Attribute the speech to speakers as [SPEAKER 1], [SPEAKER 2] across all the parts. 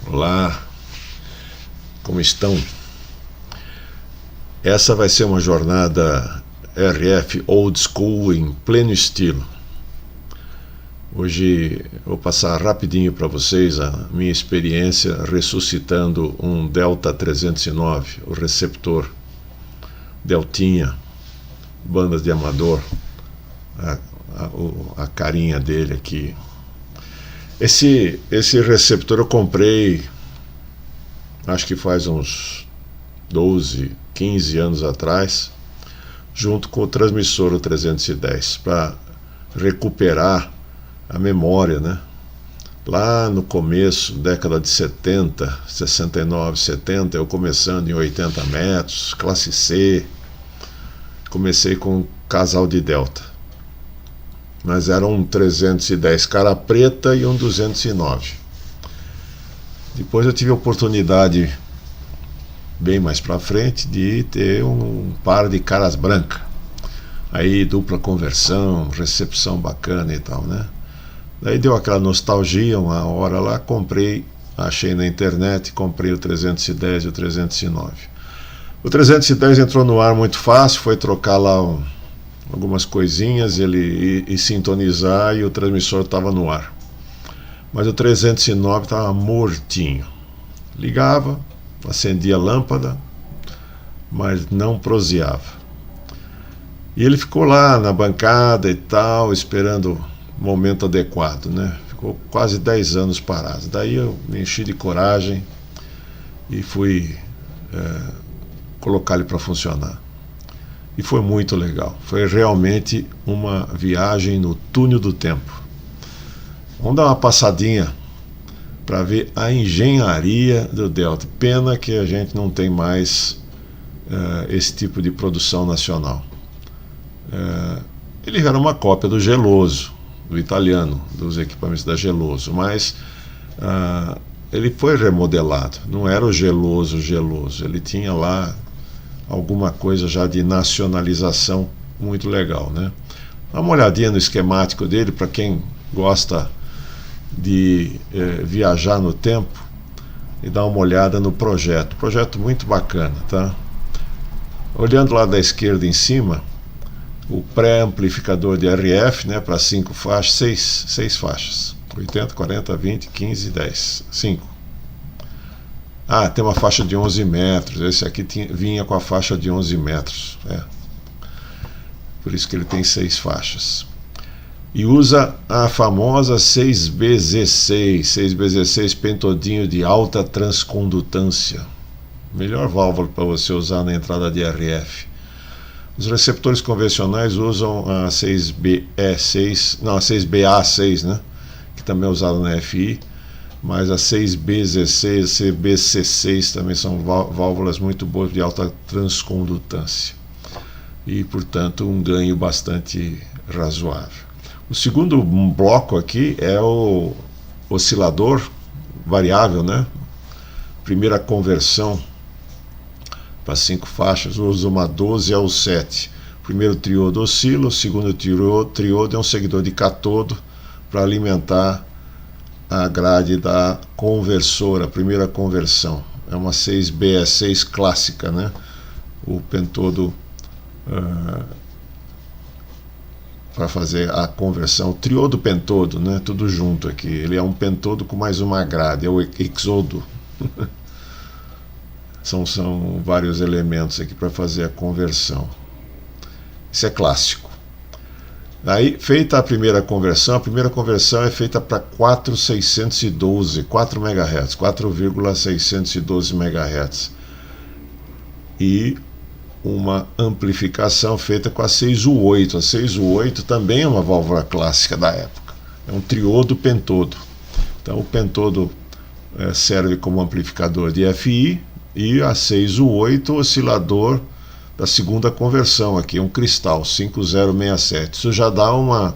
[SPEAKER 1] Olá, como estão? Essa vai ser uma jornada RF Old School em pleno estilo. Hoje vou passar rapidinho para vocês a minha experiência ressuscitando um Delta 309, o receptor Deltinha, bandas de amador, a carinha dele aqui. Esse receptor eu comprei, acho que faz uns 12, 15 anos atrás, junto com o transmissor o 310, para recuperar a memória, né? Lá no começo, década de 70, 69, 70, eu começando em 80 metros, classe C, comecei com um casal de Delta. Mas era um 310 cara preta e um 209. Depois eu tive a oportunidade, bem mais pra frente, de ter um par de caras brancas. Aí dupla conversão, recepção bacana e tal, né? Daí deu aquela nostalgia, uma hora lá, comprei, achei na internet, comprei o 310 e o 309. O 310 entrou no ar muito fácil, foi trocar lá algumas coisinhas e sintonizar, e o transmissor estava no ar. Mas o 309 estava mortinho. Ligava, acendia a lâmpada, mas não proseava. E ele ficou lá na bancada e tal, esperando o momento adequado, né? Ficou quase 10 anos parado. Daí eu me enchi de coragem e fui colocar ele para funcionar. E foi muito legal. Foi realmente uma viagem no túnel do tempo. Vamos dar uma passadinha para ver a engenharia do Delta. Pena que a gente não tem mais esse tipo de produção nacional. Ele era uma cópia do Geloso, do italiano, dos equipamentos da Geloso, mas ele foi remodelado. Não era o Geloso, ele tinha lá alguma coisa já de nacionalização muito legal, né? Dá uma olhadinha no esquemático dele, para quem gosta de viajar no tempo, e dar uma olhada no projeto muito bacana, tá? Olhando lá da esquerda em cima, o pré-amplificador de RF, né, para 5 faixas, 6 faixas, 80, 40, 20, 15, 10, 5. Tem uma faixa de 11 metros. Esse aqui vinha com a faixa de 11 metros. Por isso que ele tem 6 faixas. E usa a famosa 6BZ6. 6BZ6 pentodinho de alta transcondutância. Melhor válvula para você usar na entrada de RF. Os receptores convencionais usam a 6BE6, não, a 6BA6, né? Que também é usada na FI. Mas a 6BZ6, CBC6 também são válvulas muito boas de alta transcondutância e, portanto, um ganho bastante razoável. O segundo bloco aqui é o oscilador variável, né? Primeira conversão para 5 faixas, usa uma 12 ao 7. Primeiro triodo oscila, o segundo triodo é um seguidor de catodo para alimentar a grade da conversora, a primeira conversão. É uma 6BE6 clássica, né? O pentodo para fazer a conversão, o triodo pentodo, né? Tudo junto aqui. Ele é um pentodo com mais uma grade, é o exodo. São vários elementos aqui para fazer a conversão. Isso é clássico. Aí, feita a primeira conversão é feita para 4,612, 4 MHz, 4,612 MHz. E uma amplificação feita com a 6U8. A 6U8 também é uma válvula clássica da época. É um triodo pentodo. Então o pentodo serve como amplificador de FI, e a 6U8 oscilador da segunda conversão, aqui um cristal 5067. Isso já dá uma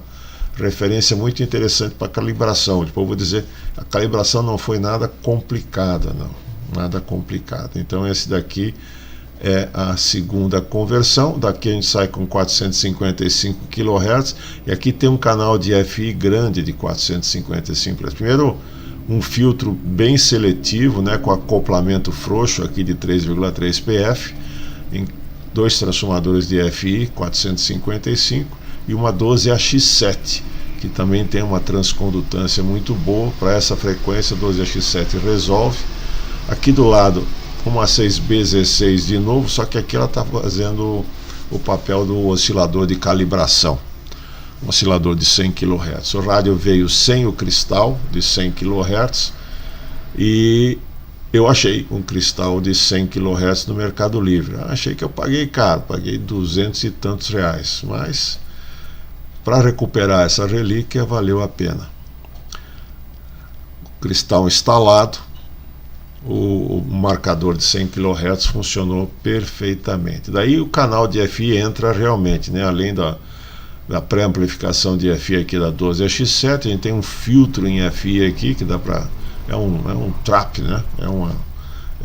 [SPEAKER 1] referência muito interessante para a calibração. Depois eu vou dizer, a calibração não foi nada complicada, não, nada complicada. Então esse daqui é a segunda conversão. Daqui a gente sai com 455 kHz, e aqui tem um canal de FI grande de 455 kHz. Primeiro um filtro bem seletivo, né, com acoplamento frouxo aqui de 3,3 PF, em 2 transformadores de FI 455 e uma 12AX7, que também tem uma transcondutância muito boa. Para essa frequência, 12AX7 resolve. Aqui do lado, uma 6BZ6 de novo, só que aqui ela está fazendo o papel do oscilador de calibração, um oscilador de 100 kHz. O rádio veio sem o cristal de 100 kHz e eu achei um cristal de 100 kHz no Mercado Livre. Achei que eu paguei caro, paguei 200 e tantos reais, mas para recuperar essa relíquia valeu a pena. O cristal instalado, o marcador de 100 kHz funcionou perfeitamente. Daí o canal de FI entra realmente, né? Além da pré-amplificação de FI aqui da 12AX7, a gente tem um filtro em FI aqui que dá para... é um trap, né? É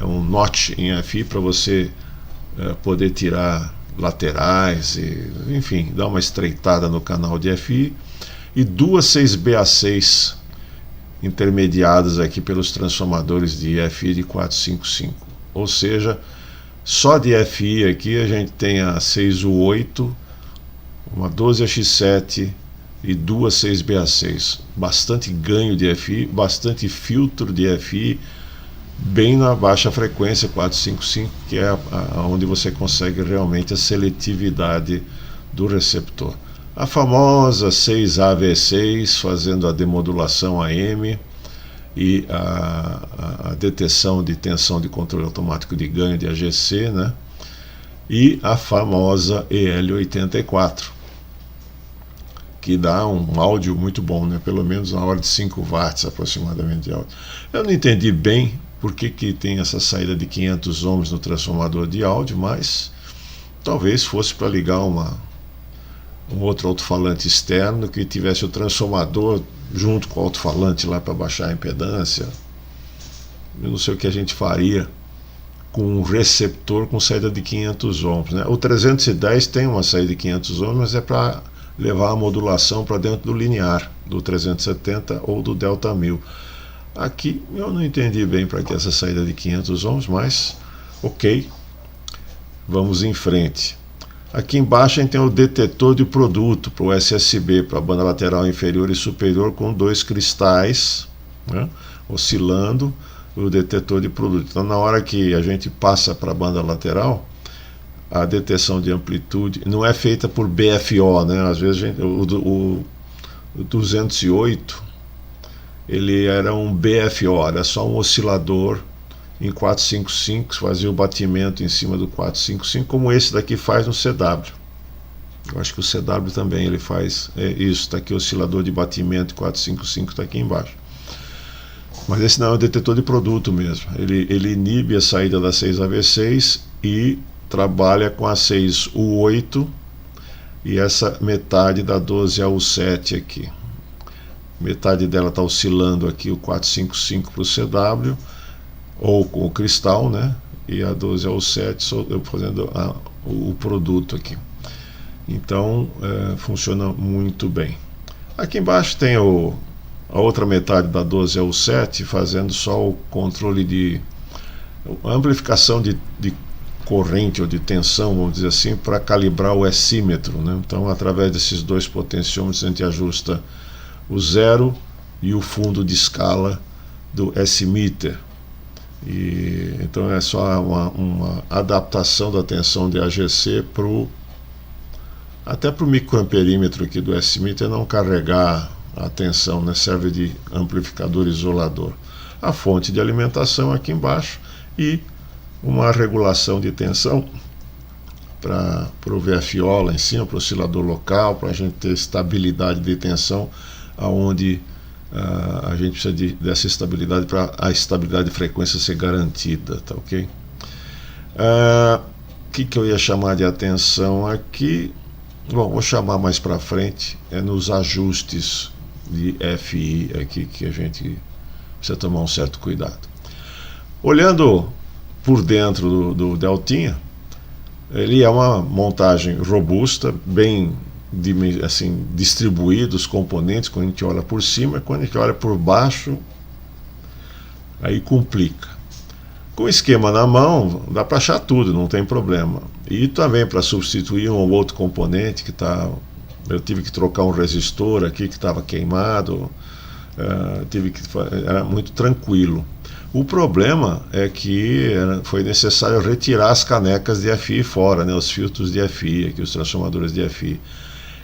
[SPEAKER 1] um notch em FI para você poder tirar laterais, enfim, dar uma estreitada no canal de FI. E duas 6BA6 intermediadas aqui pelos transformadores de FI de 455. Ou seja, só de FI aqui a gente tem a 6U8, uma 12AX7 e duas 6BA6. Bastante ganho de FI, bastante filtro de FI, bem na baixa frequência 455, que é onde você consegue realmente a seletividade do receptor. A famosa 6AV6 fazendo a demodulação AM e a deteção de tensão de controle automático de ganho de AGC, né? E a famosa EL84, que dá um áudio muito bom, né? Pelo menos na hora de 5 watts aproximadamente de áudio. Eu não entendi bem por que tem essa saída de 500 ohms no transformador de áudio, mas talvez fosse para ligar um outro alto-falante externo que tivesse o transformador junto com o alto-falante lá para baixar a impedância. Eu não sei o que a gente faria com um receptor com saída de 500 ohms, né? O 310 tem uma saída de 500 ohms, mas é para levar a modulação para dentro do linear, do 370 ou do Delta 1000. Aqui eu não entendi bem para que essa saída de 500 ohms, mas ok, vamos em frente. Aqui embaixo a gente tem o detetor de produto para o SSB, para a banda lateral inferior e superior, com 2 cristais, né, oscilando o detetor de produto. Então, na hora que a gente passa para a banda lateral, a detecção de amplitude não é feita por BFO, né? Às vezes o 208 ele era um BFO, era só um oscilador em 455, fazia o batimento em cima do 455, como esse daqui faz no CW. Eu acho que o CW também ele faz isso. Está aqui o oscilador de batimento 455, está aqui embaixo. Mas esse não é o detetor de produto mesmo. Ele inibe a saída da 6AV6 e trabalha com a 6U8 e essa metade da 12AU7 aqui. Metade dela está oscilando aqui o 455 para o CW, ou com o cristal, né? E a 12AU7 eu fazendo o produto aqui. Então funciona muito bem. Aqui embaixo tem a outra metade da 12AU7 fazendo só o controle de amplificação de corrente ou de tensão, vamos dizer assim, para calibrar o S-símetro, né? Então, através desses 2 potenciômetros, a gente ajusta o zero e o fundo de escala do S-meter. Então é só uma adaptação da tensão de AGC até para o microamperímetro aqui do S-meter não carregar a tensão, né? Serve de amplificador isolador. A fonte de alimentação aqui embaixo e uma regulação de tensão para o VFO lá em cima, para o oscilador local, para a gente ter estabilidade de tensão, aonde a gente precisa dessa estabilidade para a estabilidade de frequência ser garantida, tá ok? O que eu ia chamar de atenção aqui? Bom, vou chamar mais para frente, nos ajustes de FI aqui que a gente precisa tomar um certo cuidado. Olhando por dentro do Deltinha, ele é uma montagem robusta, bem assim, distribuídos os componentes. Quando a gente olha por cima, quando a gente olha por baixo, Aí complica. Com o esquema na mão, dá para achar tudo, não tem problema. E também para substituir um ou outro componente que está... Eu tive que trocar um resistor aqui que estava queimado, era muito tranquilo. O problema é que foi necessário retirar as canecas de FI fora, né, os filtros de FI, aqui, os transformadores de FI.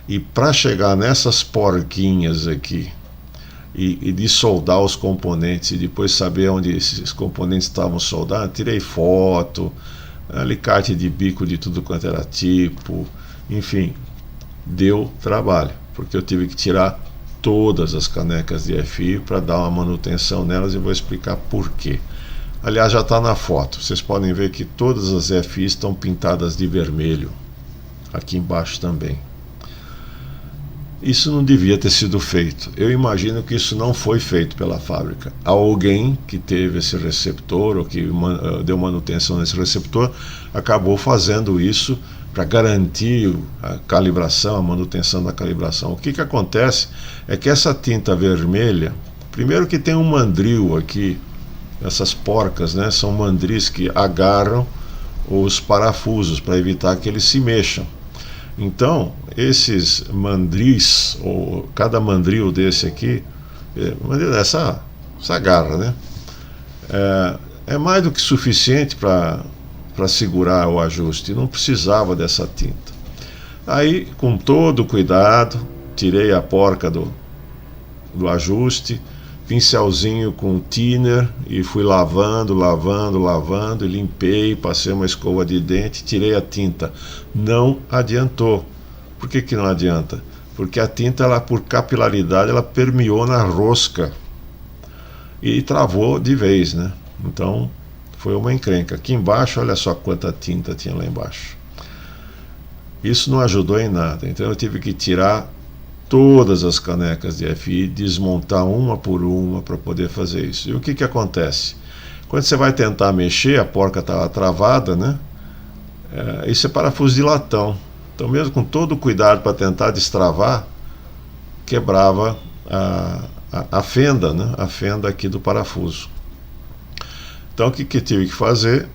[SPEAKER 1] E para chegar nessas porquinhas aqui e de soldar os componentes e depois saber onde esses componentes estavam soldados, tirei foto, alicate de bico de tudo quanto era tipo, enfim, deu trabalho, porque eu tive que tirar todas as canecas de FI para dar uma manutenção nelas e vou explicar por quê. Aliás, já está na foto, vocês podem ver que todas as FI estão pintadas de vermelho, aqui embaixo também. Isso não devia ter sido feito. Eu imagino que isso não foi feito pela fábrica. Alguém que teve esse receptor ou que deu manutenção nesse receptor acabou fazendo isso para garantir a calibração, a manutenção da calibração. O que acontece é que essa tinta vermelha, primeiro que tem um mandril aqui, essas porcas, né, são mandris que agarram os parafusos para evitar que eles se mexam. Então, esses mandris, ou cada mandril desse aqui, essa garra, né, é mais do que suficiente para segurar o ajuste, não precisava dessa tinta. Aí, com todo cuidado, tirei a porca do ajuste, pincelzinho com thinner e fui lavando, e limpei, passei uma escova de dente, tirei a tinta. Não adiantou. Por que não adianta? Porque a tinta, ela, por capilaridade, ela permeou na rosca e travou de vez, né? Então, foi uma encrenca. Aqui embaixo, olha só quanta tinta tinha lá embaixo. Isso não ajudou em nada. Então eu tive que tirar todas as canecas de FI, desmontar uma por uma para poder fazer isso. E o que acontece? Quando você vai tentar mexer, a porca estava travada, né? Isso é parafuso de latão. Então, mesmo com todo o cuidado para tentar destravar, quebrava a fenda, né? A fenda aqui do parafuso. Então, o que tive que fazer?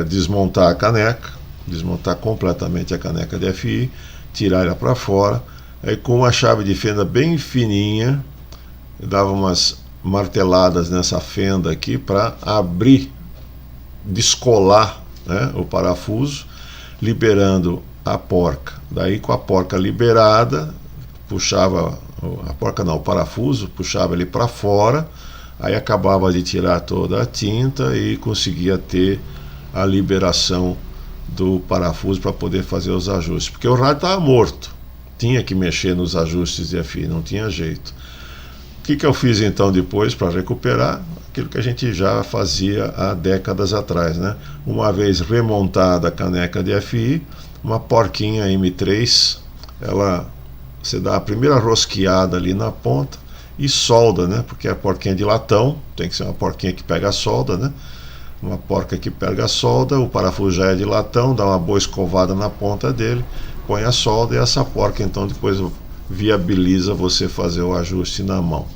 [SPEAKER 1] Desmontar a caneca, desmontar completamente a caneca de FI, tirar ela para fora. Aí, com uma chave de fenda bem fininha, eu dava umas marteladas nessa fenda aqui para abrir, descolar, né, o parafuso, liberando a porca. Daí, com a porca liberada, puxava o parafuso, puxava ele para fora, aí acabava de tirar toda a tinta e conseguia ter a liberação do parafuso para poder fazer os ajustes, porque o rádio estava morto. Tinha que mexer nos ajustes de FI, não tinha jeito. O que eu fiz então depois para recuperar? Aquilo que a gente já fazia há décadas atrás, né? Uma vez remontada a caneca de FI, uma porquinha M3, você dá a primeira rosqueada ali na ponta e solda, né? Porque a porquinha de latão, tem que ser uma porquinha que pega a solda, né? Uma porca que pega a solda, o parafuso já é de latão, dá uma boa escovada na ponta dele, põe a solda e essa porca então depois viabiliza você fazer o ajuste na mão.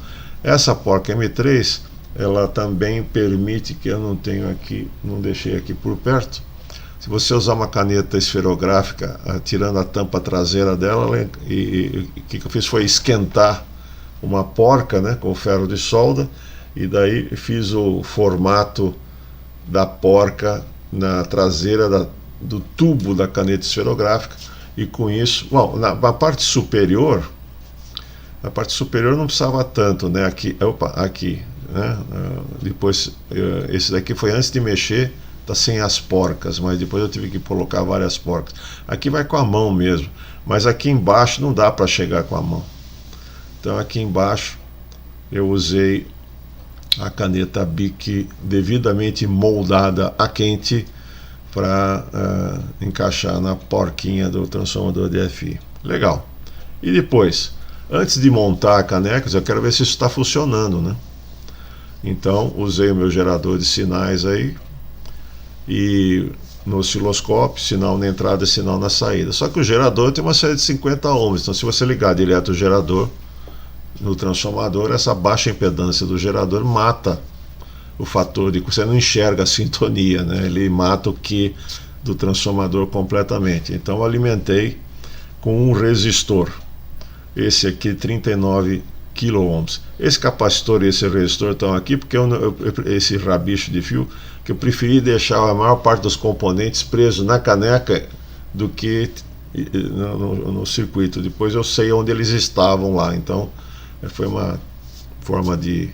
[SPEAKER 1] Essa porca M3, ela também permite, que eu não tenho aqui, não deixei aqui por perto, se você usar uma caneta esferográfica, tirando a tampa traseira dela, o que eu fiz foi esquentar uma porca, né, com ferro de solda, e daí fiz o formato da porca na traseira do tubo da caneta esferográfica. E com isso, bom, na parte superior não precisava tanto, né? Aqui, né? Depois, esse daqui foi antes de mexer, tá sem as porcas, mas depois eu tive que colocar várias porcas. Aqui vai com a mão mesmo, mas aqui embaixo não dá para chegar com a mão. Então aqui embaixo eu usei a caneta Bic devidamente moldada a quente para encaixar na porquinha do transformador de FI. Legal. E depois, antes de montar a caneca, eu quero ver se isso está funcionando, né? Então, usei o meu gerador de sinais aí e no osciloscópio, sinal na entrada e sinal na saída. Só que o gerador tem uma série de 50 ohms, então se você ligar direto o gerador no transformador, essa baixa impedância do gerador mata o fator de... Você não enxerga a sintonia, né? Ele mata o Q do transformador completamente. Então eu alimentei com um resistor. Esse aqui, 39 kΩ. Esse capacitor e esse resistor estão aqui porque esse rabicho de fio, que eu preferi deixar a maior parte dos componentes presos na caneca do que no circuito. Depois eu sei onde eles estavam lá. Então foi uma forma de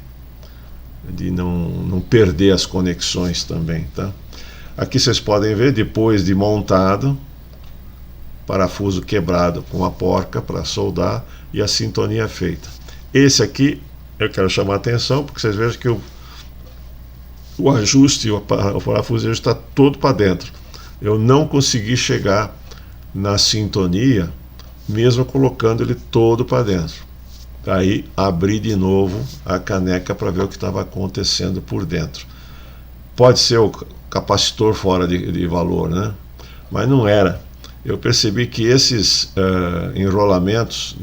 [SPEAKER 1] não perder as conexões também, tá? Aqui vocês podem ver, depois de montado, parafuso quebrado com a porca para soldar e a sintonia feita. Esse aqui eu quero chamar a atenção porque vocês vejam que o ajuste, o parafuso está todo para dentro. Eu não consegui chegar na sintonia mesmo colocando ele todo para dentro. Aí abri de novo a caneca para ver o que estava acontecendo por dentro. Pode ser o capacitor fora de valor, né? Mas não era. Eu percebi que esses enrolamentos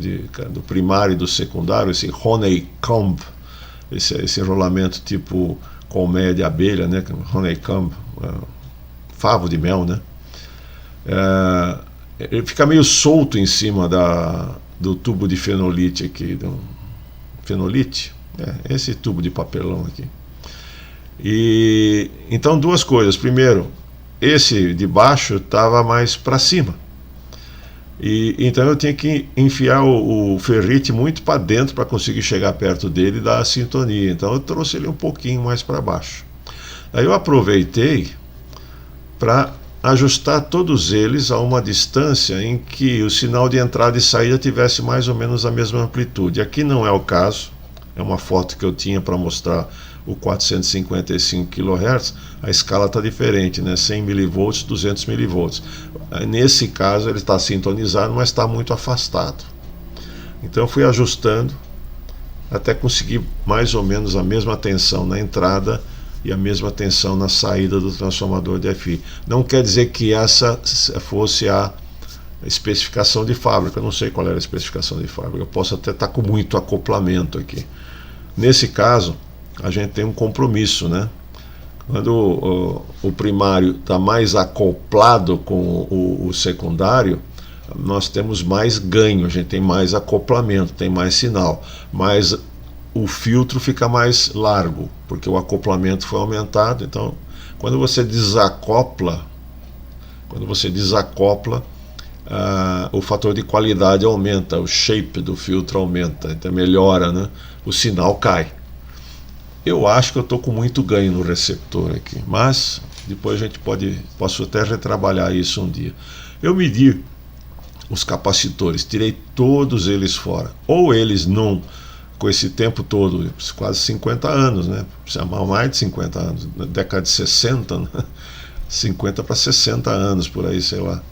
[SPEAKER 1] do primário e do secundário, esse honeycomb, esse enrolamento tipo colmeia de abelha, né? Honeycomb, favo de mel, né? Ele fica meio solto em cima do tubo de fenolite aqui, fenolite, esse tubo de papelão aqui. E então duas coisas. Primeiro, esse de baixo estava mais para cima, e então eu tinha que enfiar o ferrite muito para dentro para conseguir chegar perto dele e dar a sintonia. Então eu trouxe ele um pouquinho mais para baixo. Aí eu aproveitei para ajustar todos eles a uma distância em que o sinal de entrada e saída tivesse mais ou menos a mesma amplitude. Aqui não é o caso, é uma foto que eu tinha para mostrar o 455 kHz, a escala está diferente, né? 100 mV, 200 mV. Nesse caso ele está sintonizado, mas está muito afastado. Então eu fui ajustando até conseguir mais ou menos a mesma tensão na entrada e a mesma tensão na saída do transformador de FI. Não quer dizer que essa fosse a especificação de fábrica, eu não sei qual era a especificação de fábrica, eu posso até estar com muito acoplamento aqui. Nesse caso, a gente tem um compromisso, né? Quando o primário está mais acoplado com o secundário, nós temos mais ganho, a gente tem mais acoplamento, tem mais sinal, mas o filtro fica mais largo, porque o acoplamento foi aumentado. Então, quando você desacopla, o fator de qualidade aumenta, o shape do filtro aumenta, então melhora, né? O sinal cai. Eu acho que eu estou com muito ganho no receptor aqui, mas depois a gente posso até retrabalhar isso um dia. Eu medi os capacitores, tirei todos eles fora, ou eles não, com esse tempo todo, quase 50 anos, né? Mais de 50 anos, na década de 60, né? 50 para 60 anos, por aí, sei lá.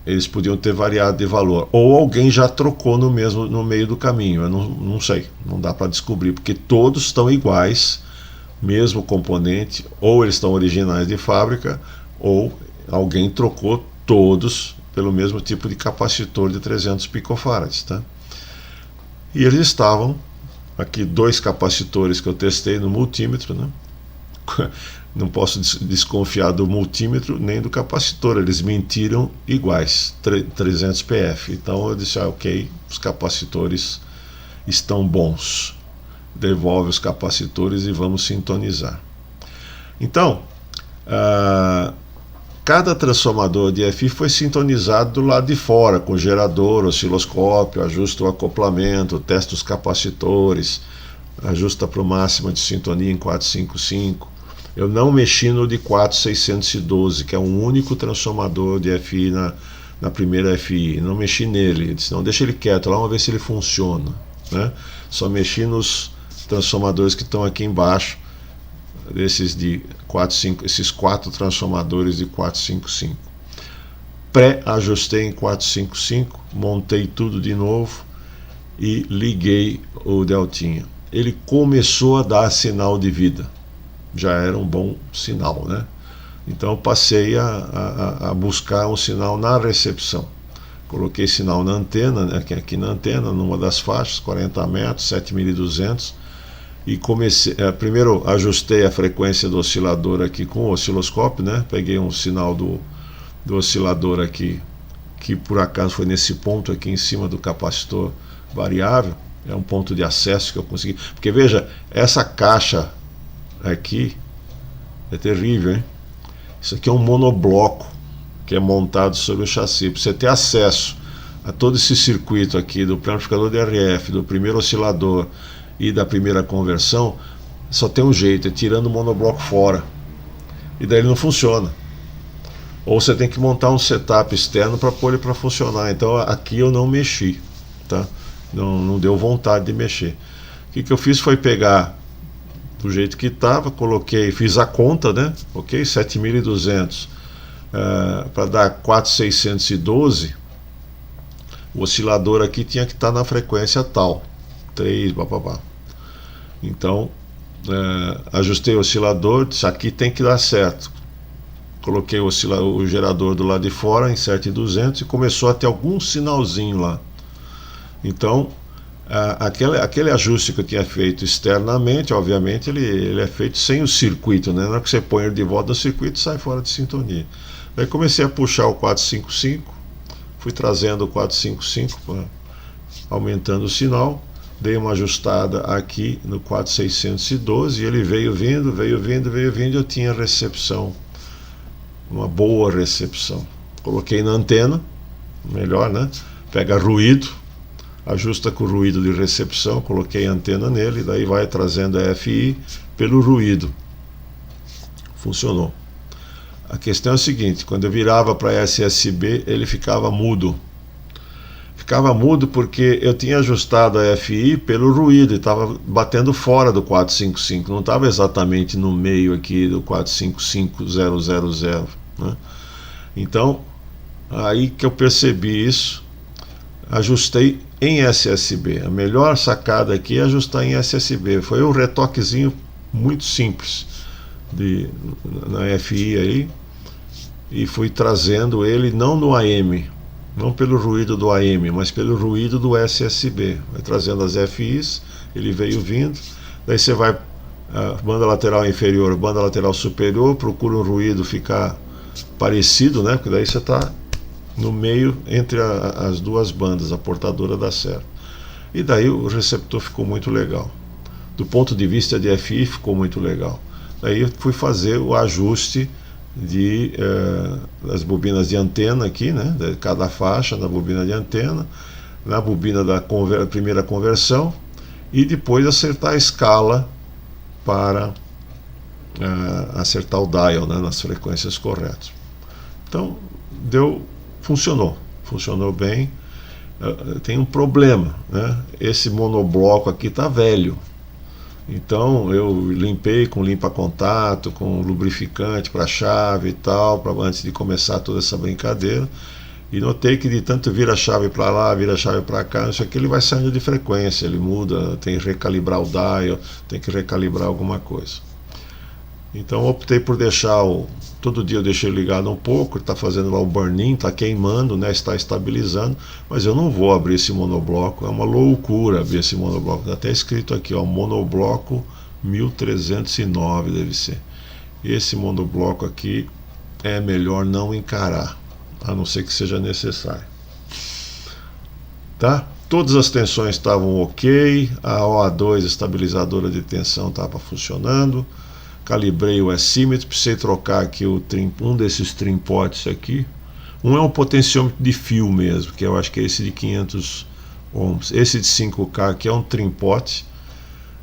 [SPEAKER 1] Eles podiam ter variado de valor, ou alguém já trocou no meio do caminho. Eu não sei, não dá para descobrir, porque todos estão iguais, mesmo componente, ou eles estão originais de fábrica, ou alguém trocou todos pelo mesmo tipo de capacitor de 300 picofarads, tá? E eles estavam aqui, dois capacitores que eu testei no multímetro, né? Não posso desconfiar do multímetro nem do capacitor, eles mentiram iguais, 300 PF. Então eu disse, ok, os capacitores estão bons, devolve os capacitores e vamos sintonizar. Então, cada transformador de FI foi sintonizado do lado de fora, com gerador, osciloscópio, ajusta o acoplamento, testa os capacitores, ajusta para o máximo de sintonia em 455. Eu não mexi no de 4612, que é um único transformador de FI na primeira FI. Não mexi nele. Eu disse, não, deixa ele quieto lá, vamos ver se ele funciona, né? Só mexi nos transformadores que estão aqui embaixo, esses quatro transformadores de 455. Pré-ajustei em 455, montei tudo de novo e liguei o deltinha. Ele começou a dar sinal de vida. Já era um bom sinal, né? Então eu passei a buscar um sinal na recepção. Coloquei sinal na antena, né? Aqui na antena, numa das faixas, 40 metros, 7.200, e comecei, primeiro ajustei a frequência do oscilador aqui com o osciloscópio, né? Peguei um sinal do oscilador aqui, que por acaso foi nesse ponto aqui em cima do capacitor variável, é um ponto de acesso que eu consegui, porque veja, essa caixa aqui é terrível, hein? Isso aqui é um monobloco que é montado sobre o chassi, para você ter acesso a todo esse circuito aqui do amplificador de RF, do primeiro oscilador e da primeira conversão, só tem um jeito, é tirando o monobloco fora, e daí ele não funciona. Ou você tem que montar um setup externo para pôr ele para funcionar. Então aqui eu não mexi, tá? Não deu vontade de mexer. O que eu fiz foi pegar do jeito que estava, coloquei, fiz a conta, né? Ok, 7.200 para dar 4.612. O oscilador aqui tinha que estar na frequência tal, 3, papapá. Então ajustei o oscilador, isso aqui tem que dar certo. Coloquei o gerador do lado de fora em 7.200 e começou a ter algum sinalzinho lá. Então, aquele ajuste que eu tinha feito externamente, obviamente, ele é feito sem o circuito, né? Na hora que você põe ele de volta no circuito, sai fora de sintonia. Daí comecei a puxar o 455, fui trazendo o 455, aumentando o sinal, dei uma ajustada aqui no 4.612 e ele veio vindo, e eu tinha recepção. Uma boa recepção. Coloquei na antena, melhor, né? Pega ruído, ajusta com o ruído de recepção, coloquei a antena nele, daí vai trazendo a FI pelo ruído. Funcionou. A questão é a seguinte, quando eu virava para SSB, ele ficava mudo. Ficava mudo porque eu tinha ajustado a FI pelo ruído e estava batendo fora do 455, não estava exatamente no meio aqui do 455.000, né? Então, aí que eu percebi isso, ajustei em SSB. A melhor sacada aqui é ajustar em SSB. Foi um retoquezinho muito simples na FI aí, e fui trazendo ele não no AM, não pelo ruído do AM, mas pelo ruído do SSB. Vai trazendo as FIs, ele veio vindo, daí você vai banda lateral inferior, banda lateral superior, procura um ruído ficar parecido, né? Porque daí você está no meio entre as duas bandas, a portadora dá certo. E daí o receptor ficou muito legal. Do ponto de vista de FI, ficou muito legal. Daí eu fui fazer o ajuste das bobinas de antena aqui, né? De cada faixa na bobina de antena, na bobina da primeira conversão, e depois acertar a escala para acertar o dial, né? Nas frequências corretas. Então funcionou bem. Tem um problema, né? Esse monobloco aqui está velho. Então eu limpei com limpa-contato, com lubrificante para a chave e tal, antes de começar toda essa brincadeira. E notei que de tanto vira a chave para lá, vira a chave para cá, isso aqui ele vai saindo de frequência, ele muda, tem que recalibrar o dial, tem que recalibrar alguma coisa. Então optei por deixar todo dia eu deixei ligado um pouco, está fazendo lá o burn-in, está queimando, né, está estabilizando, mas eu não vou abrir esse monobloco, é uma loucura abrir esse monobloco, está até escrito aqui, ó, monobloco 1309 deve ser. Esse monobloco aqui é melhor não encarar, a não ser que seja necessário. Tá? Todas as tensões estavam ok, a OA2 estabilizadora de tensão estava funcionando. Calibrei o S-símetro, precisei trocar aqui um desses trimpotes aqui. Um é um potenciômetro de fio mesmo, que eu acho que é esse de 500 ohms. Esse de 5K aqui é um trimpote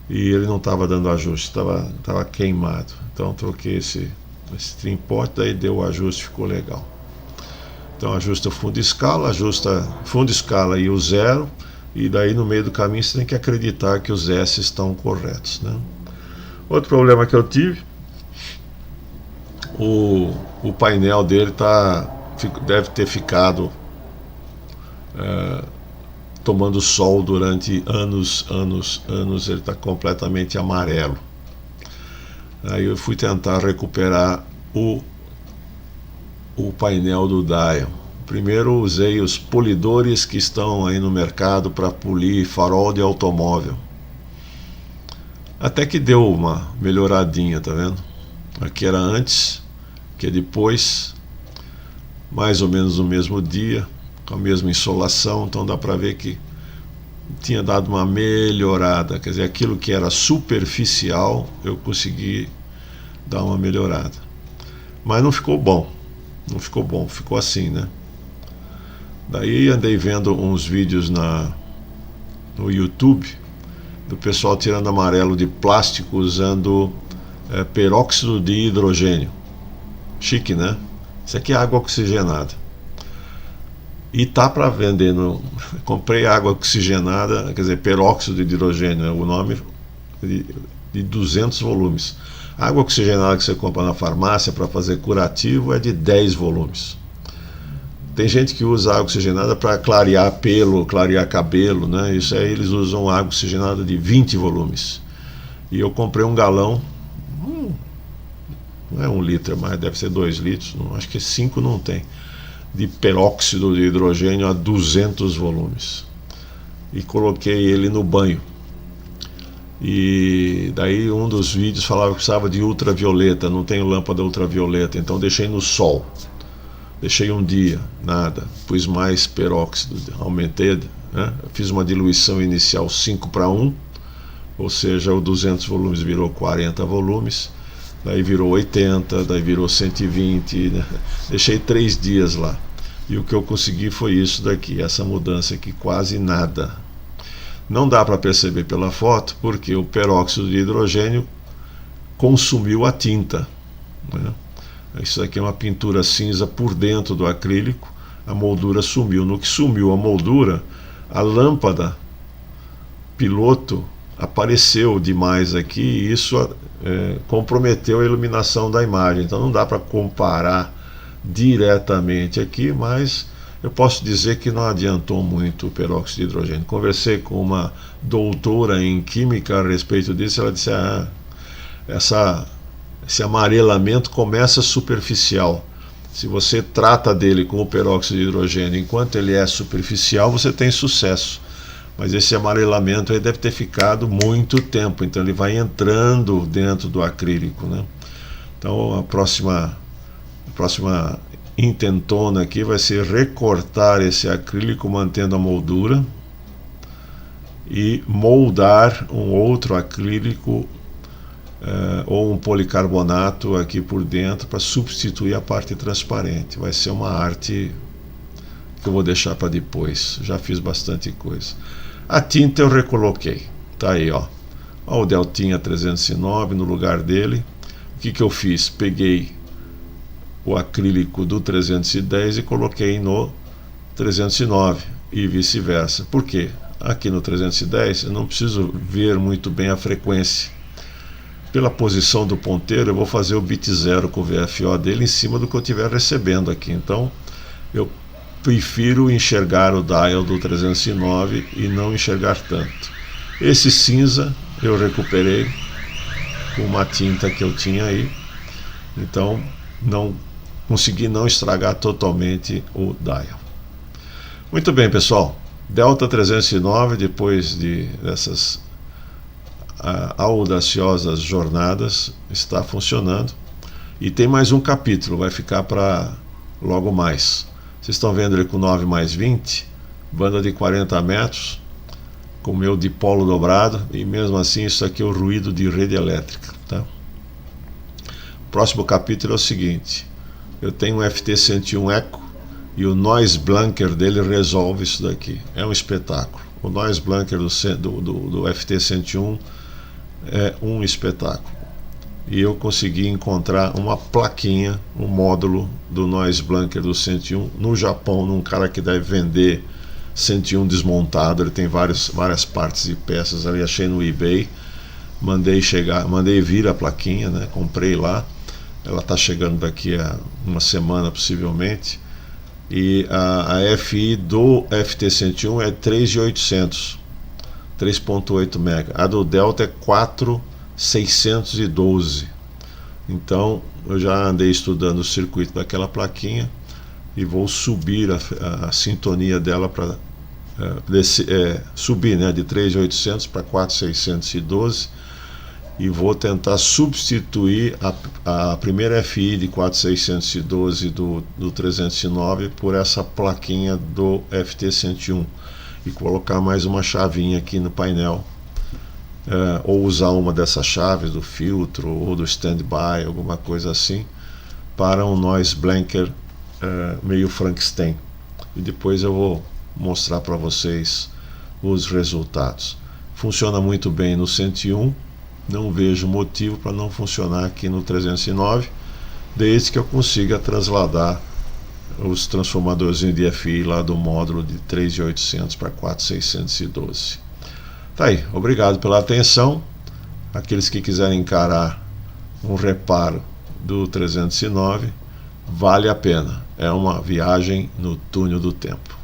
[SPEAKER 1] e ele não estava dando ajuste, estava queimado. Então troquei esse trimpote, daí deu o ajuste, ficou legal. Então ajusta fundo de escala e o zero, e daí no meio do caminho você tem que acreditar que os S estão corretos, né? Outro problema que eu tive, o painel dele deve ter ficado tomando sol durante anos, ele está completamente amarelo. Aí eu fui tentar recuperar o painel do dial. Primeiro usei os polidores que estão aí no mercado para polir farol de automóvel. Até que deu uma melhoradinha, tá vendo? Aqui era antes, aqui é depois, mais ou menos no mesmo dia, com a mesma insolação, então dá para ver que tinha dado uma melhorada, quer dizer, aquilo que era superficial, eu consegui dar uma melhorada. Mas não ficou bom, ficou assim, né? Daí andei vendo uns vídeos no YouTube do pessoal tirando amarelo de plástico usando peróxido de hidrogênio. Chique, né? Isso aqui é água oxigenada. E tá para vender. Comprei água oxigenada, quer dizer, peróxido de hidrogênio, é o nome, de 200 volumes. A água oxigenada que você compra na farmácia para fazer curativo é de 10 volumes. Tem gente que usa água oxigenada para clarear pelo, clarear cabelo, né? Isso aí eles usam água oxigenada de 20 volumes. E eu comprei um galão, não é 1 litro, mas deve ser 2 litros, acho que 5 não tem, de peróxido de hidrogênio a 200 volumes. E coloquei ele no banho. E daí um dos vídeos falava que precisava de ultravioleta, não tenho lâmpada ultravioleta, então deixei no sol. Deixei um dia, nada, pus mais peróxido, aumentei, né? Fiz uma diluição inicial 5:1, ou seja, o 200 volumes virou 40 volumes, daí virou 80, daí virou 120, né? Deixei 3 dias lá, e o que eu consegui foi isso daqui, essa mudança aqui, quase nada. Não dá para perceber pela foto, porque o peróxido de hidrogênio consumiu a tinta, né? Isso aqui é uma pintura cinza por dentro do acrílico, a moldura sumiu. No que sumiu a moldura, a lâmpada piloto apareceu demais aqui e isso comprometeu a iluminação da imagem. Então não dá para comparar diretamente aqui, mas eu posso dizer que não adiantou muito o peróxido de hidrogênio. Conversei com uma doutora em química a respeito disso, ela disse: esse amarelamento começa superficial. Se você trata dele com o peróxido de hidrogênio enquanto ele é superficial, você tem sucesso. Mas esse amarelamento aí deve ter ficado muito tempo, então ele vai entrando dentro do acrílico, né? Então a próxima intentona aqui vai ser recortar esse acrílico mantendo a moldura e moldar um outro acrílico ou um policarbonato aqui por dentro para substituir a parte transparente. Vai ser uma arte que eu vou deixar para depois, já fiz bastante coisa. A tinta eu recoloquei, tá aí, ó o Deltinha 309 no lugar dele. O que eu fiz? Peguei o acrílico do 310 e coloquei no 309 e vice-versa. Por quê? Aqui no 310 eu não preciso ver muito bem a frequência. Pela posição do ponteiro eu vou fazer o bit 0 com o VFO dele em cima do que eu estiver recebendo aqui. Então eu prefiro enxergar o dial do 309 e não enxergar tanto. Esse cinza eu recuperei com uma tinta que eu tinha aí, então não consegui não estragar totalmente o dial. Muito bem, pessoal, Delta 309, depois dessas audaciosas jornadas, está funcionando. E tem mais um capítulo, vai ficar para logo mais. Vocês estão vendo ele com 9+20, banda de 40 metros, com o meu dipolo dobrado, e mesmo assim isso aqui é o ruído de rede elétrica, tá? O próximo capítulo é o seguinte: eu tenho um FT101 Eco e o Noise Blanker dele resolve isso daqui. É um espetáculo. O Noise Blanker do FT101 é um espetáculo. E eu consegui encontrar uma plaquinha, um módulo do Noise Blanker do 101 no Japão, num cara que deve vender 101 desmontado. Ele tem várias partes e peças ali, achei no eBay, mandei vir a plaquinha, né? Comprei lá, ela está chegando daqui a uma semana possivelmente. E a FI do FT101 é 3.800, 3.8 MB. A do Delta é 4.612. Então eu já andei estudando o circuito daquela plaquinha e vou subir a sintonia dela para subir, né, de 3.800 para 4.612 e vou tentar substituir a primeira FI de 4612 do 309 por essa plaquinha do FT101 e colocar mais uma chavinha aqui no painel, ou usar uma dessas chaves do filtro ou do standby, alguma coisa assim, para um noise blanker meio Frankenstein, e depois eu vou mostrar para vocês os resultados. Funciona muito bem no 101, não vejo motivo para não funcionar aqui no 309, desde que eu consiga trasladar os transformadorzinhos de FI lá do módulo de 3.800 para 4.612. Tá aí, obrigado pela atenção. Aqueles que quiserem encarar um reparo do 309, vale a pena, é uma viagem no túnel do tempo.